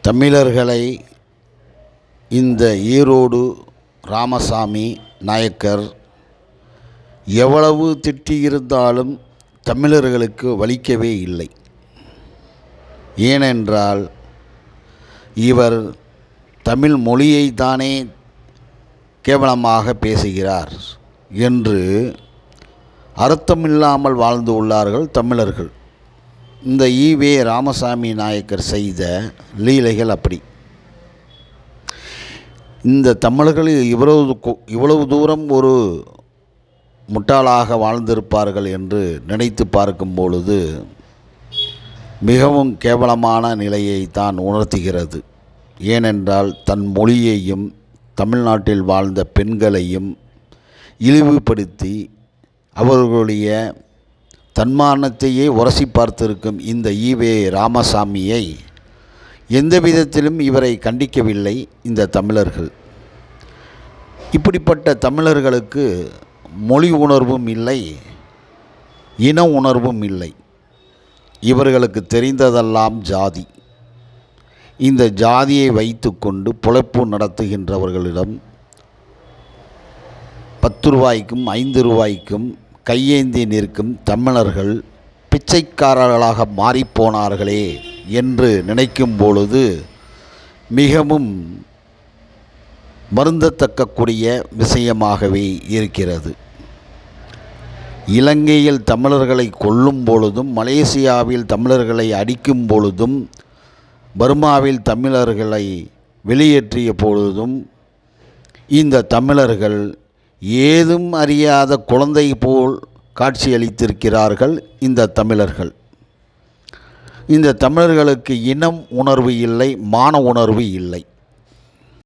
தமிழர்களை இந்த ஈரோடு ராமசாமி நாயக்கர் எவ்வளவு திட்டியிருந்தாலும் தமிழர்களுக்கு வலிக்கவே இல்லை. ஏனென்றால் இவர் தமிழ் மொழியை தானே கேவலமாக பேசுகிறார் என்று அர்த்தமில்லாமல் வாழ்ந்து உள்ளார்கள் தமிழர்கள். இந்த ஈவே ராமசாமி நாயக்கர் செய்த லீலைகள் அப்படி. இந்த தமிழர்கள் இவ்வளவு தூரம் ஒரு முட்டாளாக வாழ்ந்திருப்பார்கள் என்று நினைத்து பார்க்கும் பொழுது மிகவும் கேவலமான நிலையை தான் உணர்த்துகிறது. ஏனென்றால் தன் மொழியையும் தமிழ்நாட்டில் வாழ்ந்த பெண்களையும் இழிவுபடுத்தி அவர்களுடைய தன்மானத்தையே உரசி பார்த்திருக்கும் இந்த ஈவே ராமசாமியை எந்த விதத்திலும் இவரை கண்டிக்கவில்லை இந்த தமிழர்கள். இப்படிப்பட்ட தமிழர்களுக்கு மொழி உணர்வும் இல்லை, இன உணர்வும் இல்லை. இவர்களுக்கு தெரிந்ததெல்லாம் ஜாதி. இந்த ஜாதியை வைத்துக்கொண்டு பிழைப்பு நடத்துகின்றவர்களிடம் 10 ரூபாய்க்கும் 5 ரூபாய்க்கும் கையேந்தி நிற்கும் தமிழர்கள் பிச்சைக்காரர்களாக மாறிப்போனார்களே என்று நினைக்கும் பொழுது மிகவும் வருந்தத்தக்கக்கூடிய விஷயமாகவே இருக்கிறது. இலங்கையில் தமிழர்களை கொல்லும் பொழுதும், மலேசியாவில் தமிழர்களை அடிக்கும் பொழுதும், பர்மாவில் தமிழர்களை வெளியேற்றிய பொழுதும் இந்த தமிழர்கள் ஏதும் அறியாத குழந்தை போல் காட்சியளித்திருக்கிறார்கள். இந்த தமிழர்கள், இந்த தமிழர்களுக்கு இனம் உணர்வு இல்லை, மான உணர்வு இல்லை.